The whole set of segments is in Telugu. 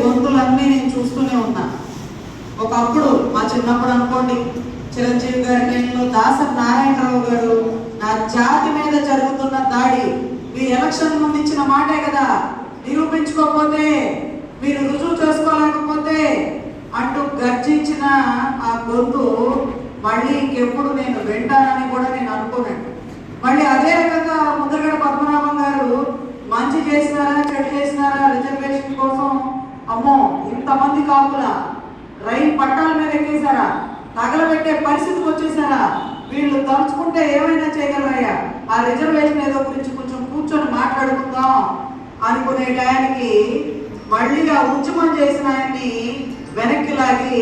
గొంతులన్నీ నేను చూస్తూనే ఉన్నా. ఒకప్పుడు మా చిన్నప్పుడు అనుకోండి, చిరంజీవి గారి టైంలో దాసరి నారాయణరావు గారు నా జాతి మీద జరుగుతున్న దాడి మీ ఎలక్షన్ ముందు ఇచ్చిన మాటే కదా, నిరూపించుకోకపోతే మీరు రుజువు చేసుకోలేకపోతే అంటూ గర్జించిన ఆ గొంతు మళ్ళీ ఇంకెప్పుడు నేను వింటానని కూడా నేను అనుకోనండి. మళ్ళీ అదే రకంగా ముద్రగడ పద్మనాభం గారు మంచి చేసినారా చెడు చేసినారా రిజర్వేషన్ కోసం అమ్మో ఇంతమంది కాపుల రైలు పట్టాల మీద ఎక్కేశారా, తగలబెట్టే పరిస్థితికి వచ్చేసారా, వీళ్ళు తలుచుకుంటే ఏమైనా చేయగలరయ్యా, ఆ రిజర్వేషన్ ఏదో గురించి కొంచెం కూర్చొని మాట్లాడుకుందాం అనుకునే టయానికి మళ్ళీ ఆ ఉద్యమం చేసిన ఆయన్ని వెనక్కి లాగి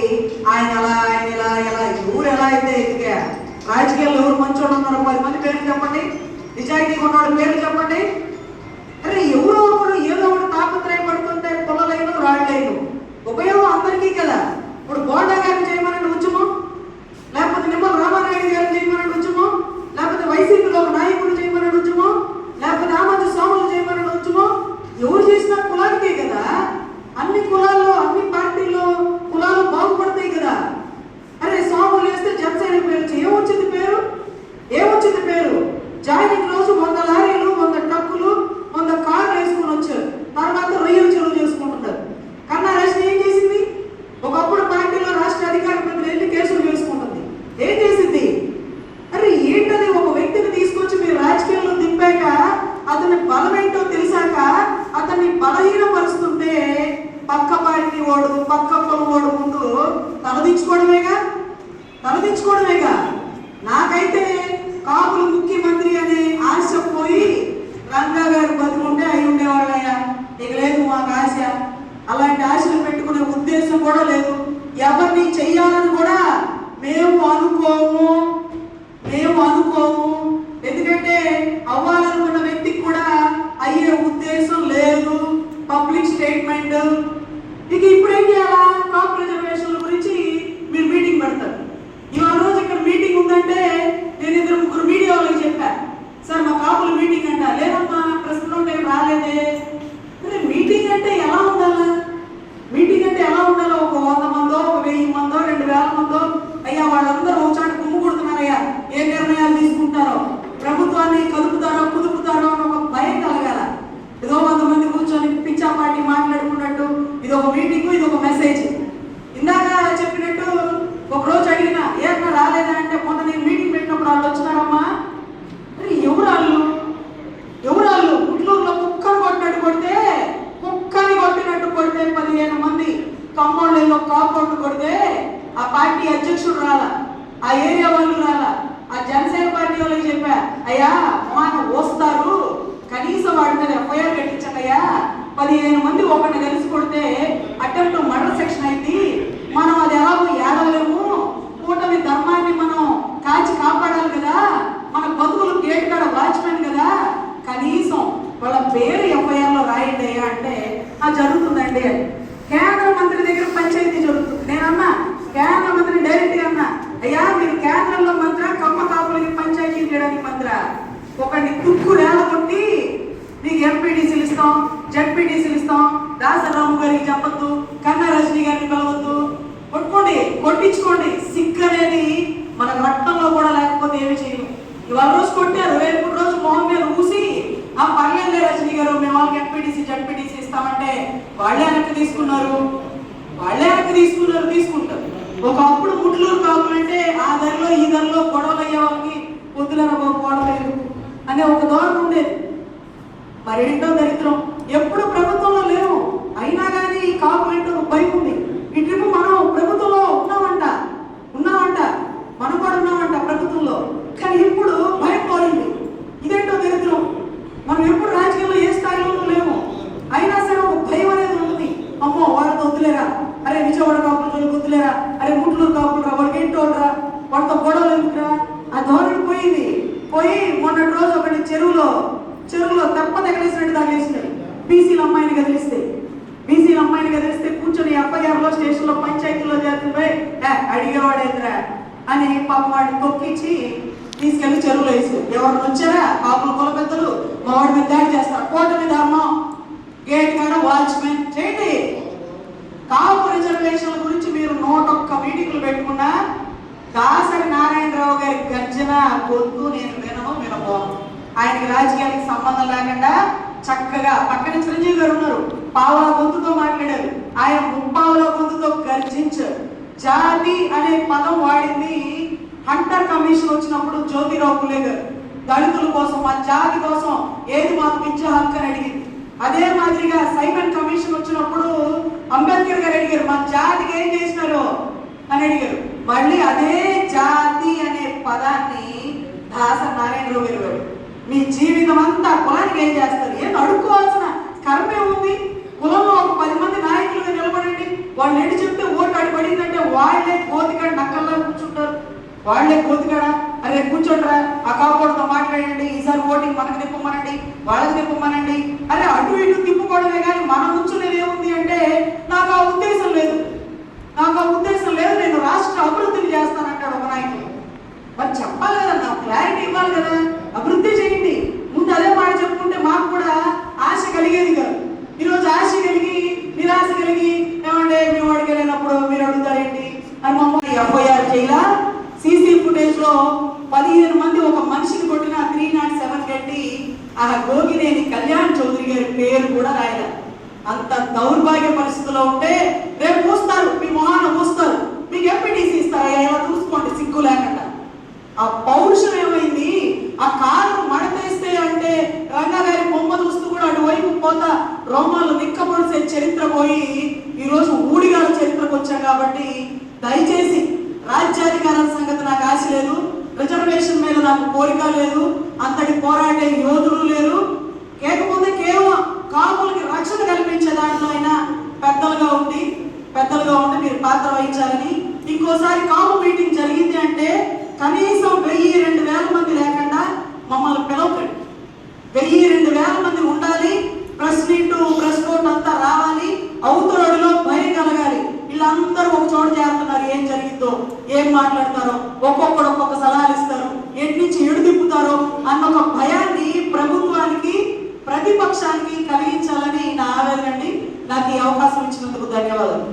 ఆయన ఇలా ఎవరు ఎలా అయితే ఎదిగా, రాజకీయాల్లో ఎవరు మంచోళ్ళు ఉన్నారో 10 మంది పేర్లు చెప్పండి, నిజాయితీ ఉన్నవాళ్ళ పేర్లు చెప్పండి. అరే ఎవరో ఒకరు ఏదో ఒకటి తాపత్రయపడుతుంటే పొలలైన రాళ్ళైన ఉపయోగం అందరికీ కదా. ఇప్పుడు బోండా గారిని చేయమని ఉద్యమం, లేకపోతే నిమ్మల రామానాయుడు గారిని చేయమని ఉద్యమం, లేకపోతే వైసీపీలో ఒక నాయకుడు చేయమని ఉద్యమం, లేకపోతే ఆమంచి స్వాములు చేయమని ఉద్యమం, ఎవరు చేసినా కులానికే కదా. అన్ని కులాల్లో అన్ని పార్టీల్లో కులాలు బాగుపడతాయి కదా. అరే స్వాములు వేస్తే జనసేన పేరు ఏమొచ్చింది పేరు జాయినింగ్ రోజు 100 లారీలు 100 ట్రక్కులు 100 కార్లు వేసుకుని వచ్చారు, తర్వాత రొయ్యలు చెరువు చేసుకుంటున్నారు. కన్నా రజని ఏం చేసింది? ఒకప్పుడు పార్టీలో రాష్ట్ర అధికార ప్రతినిధి వెళ్ళి కేసులు వేసుకుంటుంది, ఏం చేసింది? అరే ఏంటది, ఒక వ్యక్తిని తీసుకొచ్చి మీరు రాజకీయాల్లో దింపాక అతని బలమేంటో తెలిసాక అతన్ని బలహీనపరుస్తుంటే పక్క పార్టీ వాడు పక్క పొలం వాడు ముందు తలదించుకోవడమేగా. నాకైతే కాపులు ముఖ్యమంత్రి అనే ఆశ పోయి రంగా గారు బతుకుంటే అయి ఉండేవాళ్ళయ్యా, ఇక లేదు మాకు ఆశ. అలాంటి ఆశలు పెట్టుకునే ఉద్దేశం కూడా లేదు, ఎవరిని చెయ్యాలని కూడా మేము అనుకోము. ఎందుకంటే అవ్వాలనుకున్న వ్యక్తికి కూడా అయ్యే ఉద్దేశం లేదు. Public statement. ఇక ఇప్పుడు ఏం చేయాలా? కాపు రిజర్వేషన్ల గురించి మీరు మీటింగ్ పెడతారు. ఇవాళ రోజు ఇక్కడ మీటింగ్ ఉందంటే నేను 2-3 మీడియా వాళ్ళకి చెప్పా, సార్ మా కాపుల మీటింగ్ అంట. లేదమ్మా ప్రస్తుతం టైం రాలేదే. మీటింగ్ అంటే ఎలా ఉండాలా? ఒక 100 మందో 1000 మందో 2000 మందో అయ్యా వాళ్ళందరూ ఒకసారి గుమ్ము కొడుతున్నారయ్యా, ఏ నిర్ణయాలు తీసుకుంటారో, ప్రభుత్వాన్ని కలుపుతారో కుదుపుతారో అని ఒక భయం కలగాల. ఏదో 100 మంది కూర్చొని పిచ్చా పార్టీ మాట్లాడుకున్నట్టు ఇది ఒక మీటింగ్, ఇది ఒక మెసేజ్. ఇందాక చెప్పినట్టు ఒకరోజు అడిగినా ఏమన్నా రాలేదా అంటే, మొన్న నేను మీటింగ్ పెట్టినప్పుడు వాళ్ళు వచ్చినారమ్మా. ఎవరాళ్ళు గుంటూరులో కుక్కని కొట్టినట్టు కొడితే 15 మంది కంపౌండ్లో కాంపౌండ్ కొడితే ఆ పార్టీ అధ్యక్షుడు రాలా, ఆ ఏరియా వాళ్ళు రాలా. ఆ జనసేన పార్టీ వాళ్ళకి చెప్పా, అయ్యా మాకు వస్తారు, కనీసం వాడి మీద ఎఫ్ఐఆర్ కట్టించకయ్యా, 15 మంది ఒకరిని కలిసి కొడితే అటెంప్ట్ మర్డర్ సెక్షన్ అయింది, మనం అది ఎలాగో ఏడవలేము, కూటమి ధర్మాన్ని మనం కాచి కాపాడాలి కదా, మన బతుకులు గేట్ కాడ వాచ్మెన్ కదా, కనీసం వాళ్ళ పేరు ఎఫ్ఐఆర్లో రాయండి అయ్యా అంటే జరుగుతుందండి అని. కేంద్ర మంత్రి దగ్గర పంచాయతీ జరుగుతుంది. నేనన్నా కేంద్ర మంత్రి డైరెక్ట్గా అన్నా, అయ్యా మీరు కేంద్రంలో మంత్ర కమ్మ కాపులకి పంచాయతీ చేయడానికి మంత్ర, ఒకరిని తుక్కు కొట్టి నీకు ఎంపీటీసీలు ఇస్తాం జడ్పీటీసీలు ఇస్తాం, దాసరాము గారికి చెప్పొద్దు, కన్నా రజనీ గారిని పిలవద్దు, కొట్టించుకోండి. సిగ్గు అనేది మన రక్తంలో కూడా లేకపోతే ఏమి చేయము. ఇవాళ రోజు కొట్టారు, రేపు రోజు మొహం మీద ఊసి ఆ పర్లేదులే రజనీ గారు మేము వాళ్ళకి ఎంపీటీసీ జడ్పీటీసీ ఇస్తామంటే వాళ్ళే వెనక్కి తీసుకుంటారు. ఒకప్పుడు గుంటూరు కావాలంటే ఆ ధరలో ఈ ధరలో గొడవలు అయ్యే వాళ్ళకి పొద్దులరా గొడవలేదు అనే ఒక ధోరణి ఉండేది. మరేంటో దరిద్రం, ఎప్పుడు ప్రభుత్వంలో లేవు, అయినా కానీ ఈ కాపులేంటో భయం ఉంది. ఈ ట్రిప్ మనం ప్రభుత్వంలో ఉన్నామంట, మనం కూడా ఉన్నామంట ప్రభుత్వంలో, కానీ ఇప్పుడు భయం పోయింది. ఇదేంటో దరిద్రం, మనం ఎప్పుడు రాజకీయాల్లో ఏ స్థాయిలో లేము, అయినా సరే ఒక భయం అనేది ఉంది. అమ్మో వాళ్ళతో వద్దులేరా, అరే విజయవాడ కాపులు వద్దులేరా, అరే గుంటూరు కాపులు రా, వాడికి ఏంటోరా, వాడితో గొడవలు ఎందుకురా, ఆ ధోరణి పోయి మొన్నటి రోజు ఒకటి చెరువులో తెప్ప తగిలేసినట్టు తగిలేసినాడు. బీసీల అమ్మాయిని కదిలిస్తే కూర్చొని ఎఫ్ఐఆర్లో స్టేషన్లో పంచాయతీలో చేరుతుంది అడిగేవాడేంద్రా అని పాపం వాడిని తొక్కించి తీసుకెళ్లి చెరువులో వేసి, ఎవరిని వచ్చారా కాపుల కుల పెద్దలు మా వాడి మీద దాడి చేస్తారు, కూటమి ధర్మం, గేట్ కాడ వాచ్మెన్ చేయండి, రిజర్వేషన్ల గురించి మీరు 101 మీటింగ్లు పెట్టుకున్నా దాసరి నారాయణరావు గారి గర్జన గొంతు నేను వినబోను. ఆయనకి రాజకీయానికి సంబంధం లేకుండా చక్కగా పక్కన చిరంజీవి గారు ఉన్నారు, పావుల గొంతుతో మాట్లాడారు, ఆయన ముప్పావుల గొంతుతో గర్జించారు. జాతి అనే పదం వాడింది హంటర్ కమిషన్ వచ్చినప్పుడు జ్యోతిరావు పులే గారు దళితుల కోసం, మా జాతి కోసం ఏది మాకు ఇచ్చే హక్కు అని అడిగింది. అదే మాదిరిగా సైమన్ కమిషన్ వచ్చినప్పుడు అంబేద్కర్ గారు అడిగారు, మా జాతికి ఏం చేసినారు అని అడిగారు. మళ్ళీ అదే జాతి అనే పదాన్ని దాసరి నారాయణరావు గారు మీ జీవితం అంతా కులానికి ఏం చేస్తారు, ఏం అడుక్కోవాల్సిన కర్మే ఉంది. కులంలో ఒక 10 మంది నాయకులుగా నిలబడండి, వాళ్ళు ఏంటి చెప్తే ఓటు అడిపడిందంటే వాళ్ళే కోతికాడ నక్కల్లా కూర్చుంటారు. వాళ్ళే కోతికాడ అరే కూర్చోండిరా, ఆ కాకపోవడంతో మాట్లాడండి, ఈసారి ఓటింగ్ మనకు తిప్పమనండి, వాళ్ళకి తిప్పమనండి, అరే అటు ఇటు తిప్పుకోవడమే కానీ మనం కూర్చునేది ఏముంది అంటే నాకు ఆ ఉద్దేశం లేదు, నేను రాష్ట్ర అభివృద్ధిని చేస్తానంటాడు ఒక నాయకుడు. మరి చెప్పాలి కదా, నాకు క్లారిటీ ఇవ్వాలి కదా, అభివృద్ధి చేయండి. ముందు అదే మాట చెప్పుకుంటే మాకు కూడా ఆశ కలిగేది కాదు. ఈరోజు ఆశ కలిగి నిరాశ కలిగి ఏమంటే మేము అడిగి వెళ్ళినప్పుడు మీరు అడుగుతారేంటి అని మమ్మల్ని ఎఫ్ఐఆర్ చేయాల. సీసీ ఫుటేజ్ లో 15 మంది ఒక మనిషిని కొట్టిన 307 కట్టి ఆ గోగినేని కళ్యాణ్ చౌదరి గారి పేరు కూడా రాయాల. అంత దౌర్భాగ్య పరిస్థితిలో ఉంటే రేపు పూస్తారు, మీ మొహాన పూస్తారు, మీకు ఎంపీటీసీ ఇస్తారా, ఎలా చూసుకోండి సిగ్గు లేకుండా. ఆ పౌరుషం ఏమైంది, ఆ కారు మడతేస్తే అంటే రంగాగారి బొమ్మ చూస్తూ కూడా అటువైపు పోతా రోమాలు నిక్కపొడిసే చరిత్ర పోయి ఈరోజు ఊడిగాల చరిత్రకు వచ్చాం. కాబట్టి దయచేసి రాజ్యాధికారం సంగతి నాకు ఆశ లేదు, రిజర్వేషన్ మీద నాకు కోరిక లేదు, అంతటి పోరాడే యోధులు లేరు. కేకపోతే కేవలం కాపులకి రక్షణ కల్పించే దాంట్లో అయినా పెద్దలుగా ఉండి మీరు పాత్ర వహించాలని. ఇంకోసారి కాపు మీటింగ్ జరిగింది అంటే కనీసం 1000-2000 మంది లేకుండా మమ్మల్ని పిలవకండి. 1000-2000 మంది ఉండాలి. ప్రెస్ మీట్, ప్రెస్ కోట్ అంతా రావాలి, అవతలడిలో భయం కలగాలి. వీళ్ళందరూ ఒక చోట చేరుతున్నారు, ఏం జరిగిందో, ఏం మాట్లాడతారో, ఒక్కొక్కడు ఒక్కొక్క సలహాలు ఇస్తారు, ఎటు నుంచి ఎడు తిప్పుతారో అన్న ఒక భయాన్ని ప్రభుత్వానికి ప్రతిపక్షానికి కలిగించాలని నా ఆవేదన అండి. నాకు ఈ అవకాశం ఇచ్చినందుకు ధన్యవాదాలు.